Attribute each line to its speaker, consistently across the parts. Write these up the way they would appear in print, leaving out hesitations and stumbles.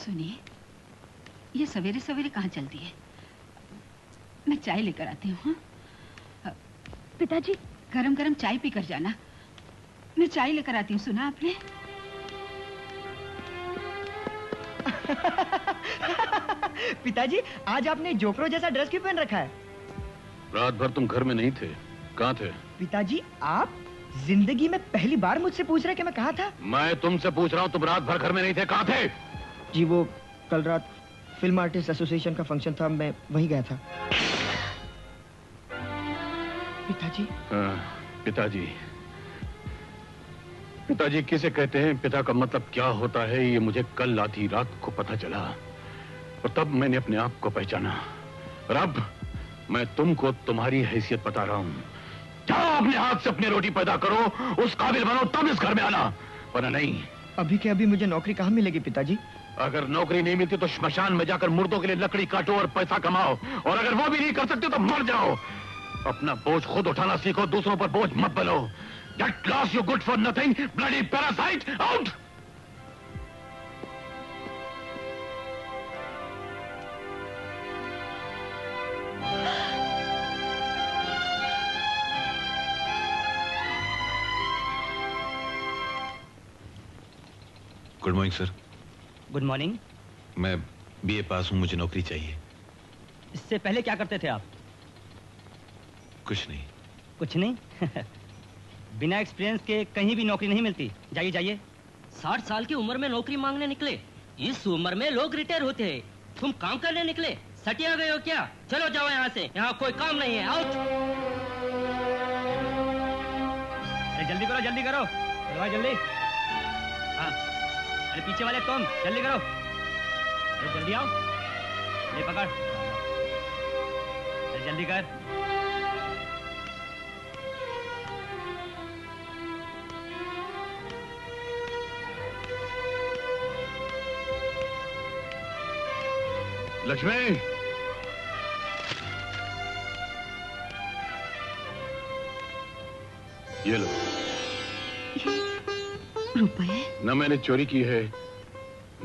Speaker 1: सुनिए, ये सवेरे सवेरे कहाँ चलती है? मैं चाय लेकर आती हूँ।
Speaker 2: पिताजी,
Speaker 1: गरम गरम चाय पी कर जाना। मैं चाय लेकर आती हूँ, सुना आपने?
Speaker 3: पिताजी, आज आपने जोकरो जैसा ड्रेस क्यों पहन रखा है?
Speaker 4: रात भर तुम घर में नहीं थे, कहाँ थे?
Speaker 3: पिताजी, आप जिंदगी में पहली बार मुझसे पूछ रहे कि मैं कहाँ था?
Speaker 4: मैं तुमसे पूछ रहा हूँ, तुम रात भर घर में नहीं थे, कहाँ थे?
Speaker 3: जी वो कल रात फिल्म आर्टिस्ट एसोसिएशन का फंक्शन था, मैं वहीं गया था। पिताजी?
Speaker 4: पिताजी, पिताजी किसे कहते हैं? पिता का मतलब क्या होता है, ये मुझे कल आधी रात को पता चला और तब मैंने अपने आप को पहचाना। और अब मैं तुमको तुम्हारी हैसियत बता रहा हूँ। जाओ अपने हाथ से अपनी रोटी पैदा करो, उस काबिल बनो, तब इस घर में आना, वरना नहीं।
Speaker 3: अभी के अभी मुझे नौकरी कहाँ मिलेगी पिताजी?
Speaker 4: अगर नौकरी नहीं मिलती तो श्मशान में जाकर मुर्दों के लिए लकड़ी काटो और पैसा कमाओ, और अगर वो भी नहीं कर सकते तो मर जाओ। अपना बोझ खुद उठाना सीखो, दूसरों पर बोझ मत बनो। Get lost, you good for nothing, bloody parasite! Out!
Speaker 5: Good morning sir.
Speaker 6: Good morning.
Speaker 5: मैं बीए पास हूँ, मुझे नौकरी चाहिए।
Speaker 6: इससे पहले क्या करते थे आप?
Speaker 5: कुछ नहीं।
Speaker 6: कुछ नहीं? बिना एक्सपीरियंस के कहीं भी नौकरी नहीं मिलती। जाइए जाइए।
Speaker 7: 60 साल की उम्र में नौकरी मांगने निकले? इस उम्र में लोग रिटायर होते हैं, तुम काम करने निकले? सटिया गए हो क्या? चलो जाओ यहाँ से, यहाँ कोई काम नहीं है। आउट!
Speaker 6: अरे जल्दी करो, जल्दी करो, जल्दी। हाँ, अरे पीछे वाले तुम जल्दी करो, अरे जल्दी आओ, ये पकड़, अरे जल्दी कर।
Speaker 4: लक्ष्मी, ये लो।
Speaker 1: रुपए?
Speaker 4: न मैंने चोरी की है,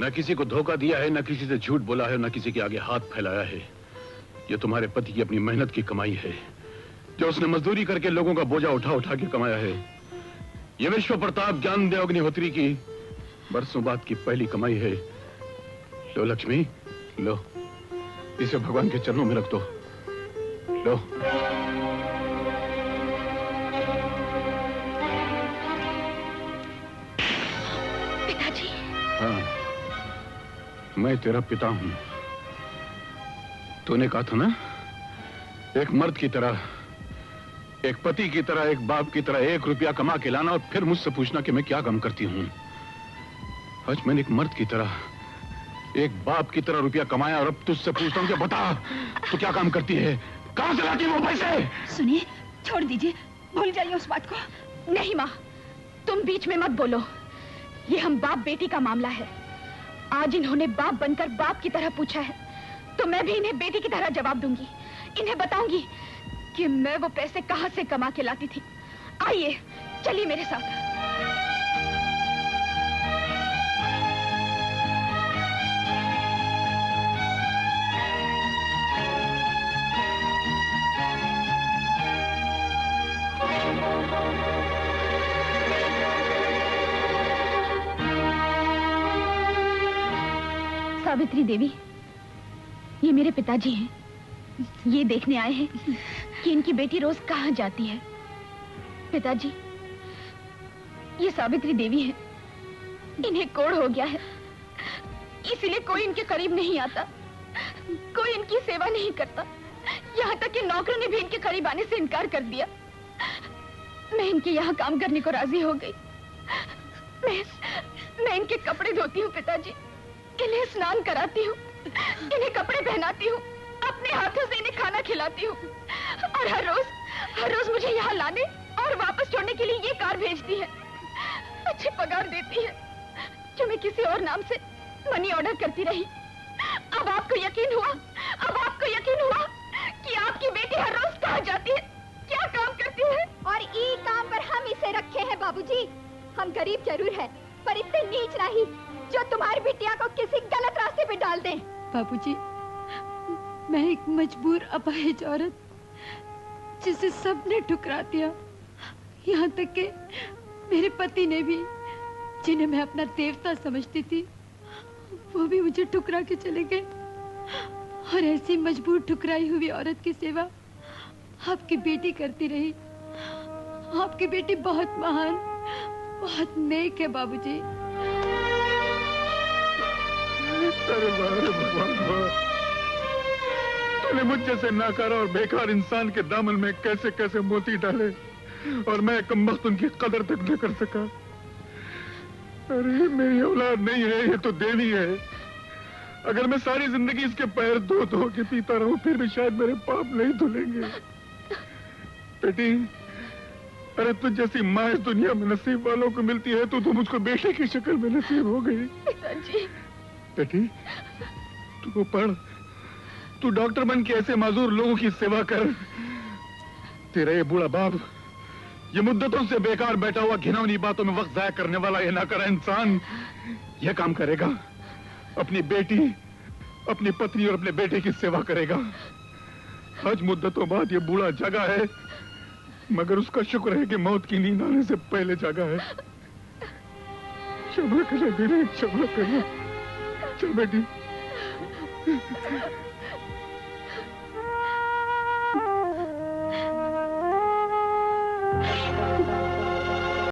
Speaker 4: न किसी को धोखा दिया है, न किसी से झूठ बोला है, न किसी के आगे हाथ फैलाया है। ये तुम्हारे पति की अपनी मेहनत की कमाई है, जो उसने मजदूरी करके लोगों का बोझा उठा उठा के कमाया है। ये विश्व प्रताप ज्ञानदेव अग्निहोत्री की बरसों बाद की पहली कमाई है। लो लक्ष्मी, लो, इसे भगवान के चरणों में रख दो। लो।
Speaker 2: पिताजी।
Speaker 4: हाँ, मैं तेरा पिता हूं। तूने कहा था ना, एक मर्द की तरह, एक पति की तरह, एक बाप की तरह 1 रुपया कमा के लाना और फिर मुझसे पूछना कि मैं क्या काम करती हूं। आज मैंने एक मर्द की तरह, एक बाप की तरह रुपया कमाया और अब तुझसे पूछता हूँ कि बता, तू क्या काम करती है? कहां से लाती है वो पैसे?
Speaker 1: सुनिए, छोड़ दीजिए, भूल जाइए उस बात को।
Speaker 2: नहीं माँ, तुम बीच में मत बोलो। ये हम बाप बेटी का मामला है। आज इन्होंने बाप बनकर बाप की तरह पूछा है, तो मैं भी इन्हें बेटी की तरह जवाब दूंगी। इन्हें बताऊंगी कि मैं वो पैसे कहां से कमा के लाती थी। आइए, चलिए मेरे साथ। सावित्री देवी, ये मेरे पिताजी हैं। ये देखने आए हैं कि इनकी बेटी रोज कहाँ जाती है। पिताजी, ये सावित्री देवी हैं। इन्हें कोढ़ हो गया है, इसीलिए कोई इनके करीब नहीं आता, कोई इनकी सेवा नहीं करता। यहाँ तक कि नौकरों ने भी इनके करीब आने से इनकार कर दिया। मैं इनके यहाँ काम करने को राजी हो गई। मैं इनके कपड़े धोती हूँ पिताजी, इन्हें स्नान कराती हूँ, इन्हें कपड़े पहनाती हूँ, अपने हाथों से इन्हें खाना खिलाती हूँ, और हर रोज मुझे यहाँ लाने और वापस छोड़ने के लिए ये कार भेजती है। अच्छी पगार देती है, जो मैं किसी और नाम से मनी ऑर्डर करती रही। अब आपको यकीन हुआ कि आपकी बेटी हर रोज कहाँ जाती है, क्या काम करती है?
Speaker 8: और ई काम पर हम इसे रखे हैं बाबूजी। हम गरीब जरूर है, पर
Speaker 2: और इतने नीच नहीं जो तुम्हारी बिटिया को किसी गलत रास्ते पे डाल दें।
Speaker 1: बाबूजी, मैं एक मजबूर अपाहिज औरत जिसे सबने ठुकरा दिया, यहाँ तक कि मेरे पति ने भी, जिन्हें मैं अपना देवता समझती थी, वो भी मुझे ठुकरा के चले गए। और ऐसी मजबूर ठुकराई हुई औरत की सेवा आपकी बेटी करती रही। आपकी बेटी बहुत महान, बहुत नेक है बाबूजी।
Speaker 4: अरे भगवान, तूने मुझ जैसे नाकारा और बेकार इंसान के दामन में कैसे कैसे मोती डाले और मैं कमबख्त उनकी कदर तक न कर सका। अरे मेरी औलाद नहीं है, ये तो देवी है। अगर मैं सारी जिंदगी इसके पैर धो धो के पीता रहूं फिर भी शायद मेरे पाप नहीं धुलेंगे। बेटी, अरे तुझ जैसी माँ इस दुनिया में नसीब वालों को मिलती है तो मुझको बेटे की शक्ल में नसीब हो गई।
Speaker 2: पिताजी।
Speaker 4: बेटी, तू पढ़, तू डॉक्टर बन के ऐसे माजूर लोगों की सेवा कर। तेरा ये बूढ़ा बाप, ये मुद्दतों से बेकार बैठा हुआ घिनौनी बातों में वक्त जाया करने वाला ये नाकारा इंसान यह काम करेगा। अपनी बेटी, अपनी पत्नी और अपने बेटे की सेवा करेगा। आज मुद्दतों बाद ये बूढ़ा जगा है, मगर उसका शुक्र है कि मौत की नींद आने से पहले जगा है। क्षमा करना बेटे, क्षमा करना। चल बेटी।